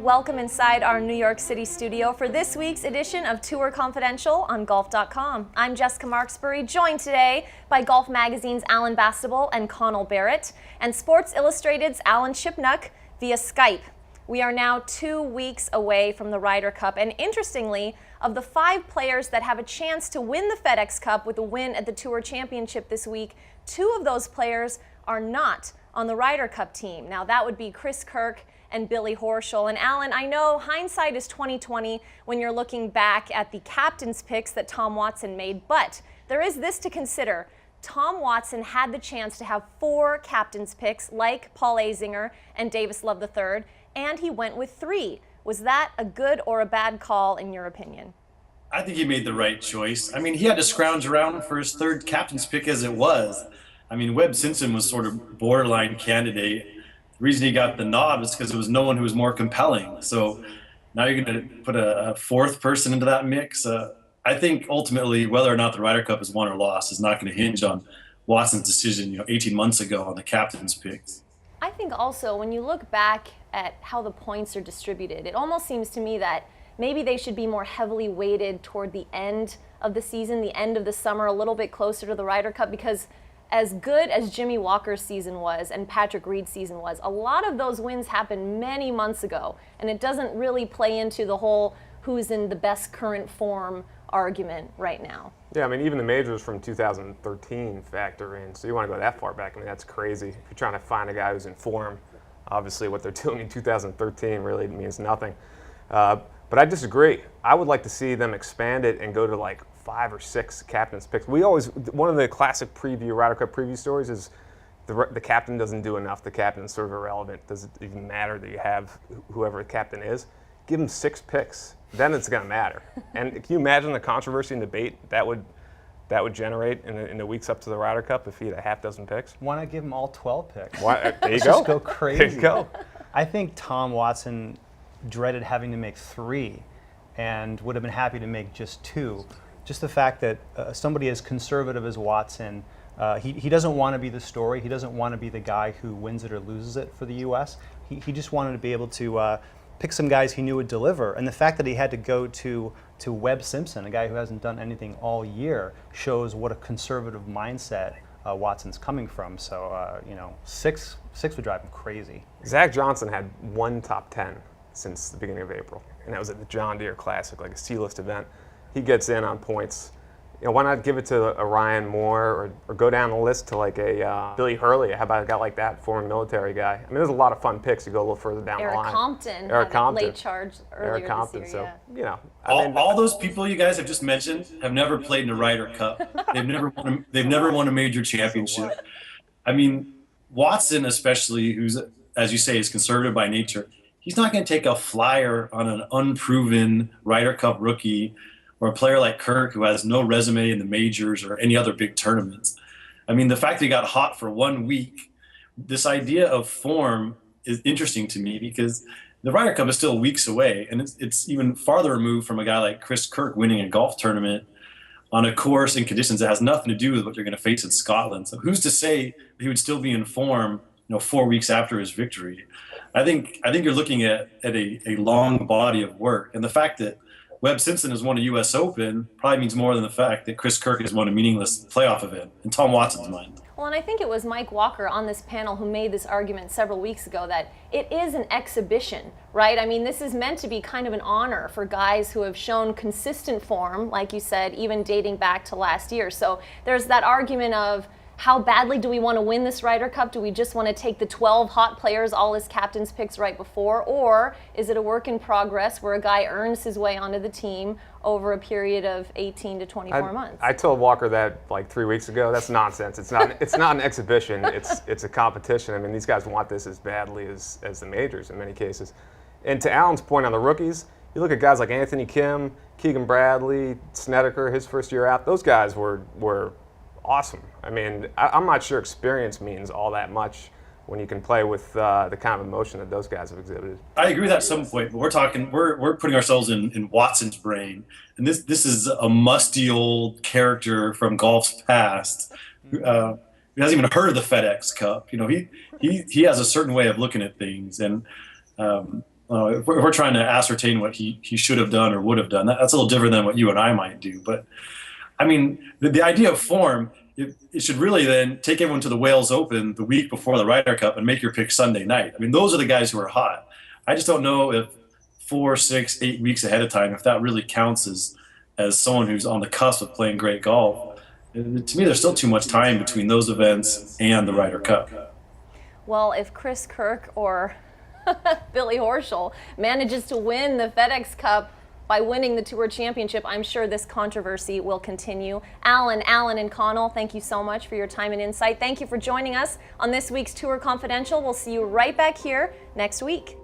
Welcome inside our New York City studio for this week's edition of Tour Confidential on Golf.com. I'm Jessica Marksbury, joined today by Golf Magazine's Alan Bastable and Connell Barrett, and Sports Illustrated's Alan Shipnuck via Skype. We are now 2 weeks away from the Ryder Cup, and interestingly, of the 5 players that have a chance to win the FedEx Cup with a win at the Tour Championship this week, 2 of those players are not on the Ryder Cup team. Now that would be Chris Kirk and Billy Horschel. And Alan, I know hindsight is 20/20 when you're looking back at the captain's picks that Tom Watson made, but there is this to consider. Tom Watson had the chance to have 4 captain's picks like Paul Azinger and Davis Love III, and he went with 3. Was that a good or a bad call in your opinion? I think he made the right choice. I mean, he had to scrounge around for his 3rd captain's pick as it was. I mean, Webb Simpson was sort of borderline candidate. The reason he got the nod was because there was no one who was more compelling. So now you're going to put a 4th person into that mix. I think ultimately whether or not the Ryder Cup is won or lost is not going to hinge on Watson's decision, 18 months ago on the captain's picks. I think also when you look back at how the points are distributed, it almost seems to me that maybe they should be more heavily weighted toward the end of the season, the end of the summer, a little bit closer to the Ryder Cup, because as good as Jimmy Walker's season was and Patrick Reed's season was, a lot of those wins happened many months ago, and it doesn't really play into the whole who's in the best current form argument right now. Yeah, I mean, even the majors from 2013 factor in, so you want to go that far back. I mean, that's crazy. If you're trying to find a guy who's in form, obviously what they're doing in 2013 really means nothing. But I disagree. I would like to see them expand it and go to like 5 or 6 captain's picks. One of the classic Ryder Cup preview stories is the captain doesn't do enough. The captain's sort of irrelevant. Does it even matter that you have whoever the captain is? Give him 6 picks. Then it's going to matter. And can you imagine the controversy and debate that would generate in the weeks up to the Ryder Cup if he had a half dozen picks? Why not give him all 12 picks? There you Let's go. Just go crazy. There you go. I think Tom Watson dreaded having to make 3 and would have been happy to make just 2. Just the fact that somebody as conservative as Watson, he doesn't want to be the story. He doesn't want to be the guy who wins it or loses it for the U.S. He just wanted to be able to pick some guys he knew would deliver. And the fact that he had to go to Webb Simpson, a guy who hasn't done anything all year, shows what a conservative mindset Watson's coming from. So, 6 would drive him crazy. Zach Johnson had 1 top 10 since the beginning of April, and that was at the John Deere Classic, like a C-list event. He gets in on points. Why not give it to a Ryan Moore or go down the list to like a Billy Hurley? How about a guy like that, former military guy? I mean, there's a lot of fun picks. You go a little further down the line. Eric Compton late charge earlier Compton, this year, so, all those people you guys have just mentioned have never played in a Ryder Cup. They've never won a major championship. I mean, Watson especially, who's, as you say, is conservative by nature, he's not going to take a flyer on an unproven Ryder Cup rookie or a player like Kirk who has no resume in the majors or any other big tournaments. I mean, the fact that he got hot for 1 week, this idea of form is interesting to me because the Ryder Cup is still weeks away, and it's even farther removed from a guy like Chris Kirk winning a golf tournament on a course in conditions that has nothing to do with what you're going to face in Scotland. So who's to say he would still be in form 4 weeks after his victory? I think you're looking at a long body of work, and the fact that Webb Simpson has won a U.S. Open probably means more than the fact that Chris Kirk has won a meaningless playoff event in Tom Watson's mind. Well, and I think it was Mike Walker on this panel who made this argument several weeks ago that it is an exhibition, right? I mean, this is meant to be kind of an honor for guys who have shown consistent form, like you said, even dating back to last year. So there's that argument of, how badly do we want to win this Ryder Cup? Do we just want to take the 12 hot players, all his captain's picks right before? Or is it a work in progress where a guy earns his way onto the team over a period of 18 to 24 months? I told Walker that like 3 weeks ago. That's nonsense. It's not an exhibition. It's a competition. I mean, these guys want this as badly as the majors in many cases. And to Alan's point on the rookies, you look at guys like Anthony Kim, Keegan Bradley, Snedeker, his first year out. Those guys were awesome. I mean, I'm not sure experience means all that much when you can play with the kind of emotion that those guys have exhibited. I agree with that at some point, but we're putting ourselves in Watson's brain, and this is a musty old character from golf's past who hasn't even heard of the FedEx Cup. He has a certain way of looking at things, and if we're trying to ascertain what he should have done or would have done, that's a little different than what you and I might do. But I mean, the idea of form, it should really then take everyone to the Wales Open the week before the Ryder Cup and make your pick Sunday night. I mean, those are the guys who are hot. I just don't know if 4, 6, 8 weeks ahead of time, if that really counts as someone who's on the cusp of playing great golf. And to me, there's still too much time between those events and the Ryder Cup. Well, if Chris Kirk or Billy Horschel manages to win the FedEx Cup by winning the Tour Championship, I'm sure this controversy will continue. Alan, and Connell, thank you so much for your time and insight. Thank you for joining us on this week's Tour Confidential. We'll see you right back here next week.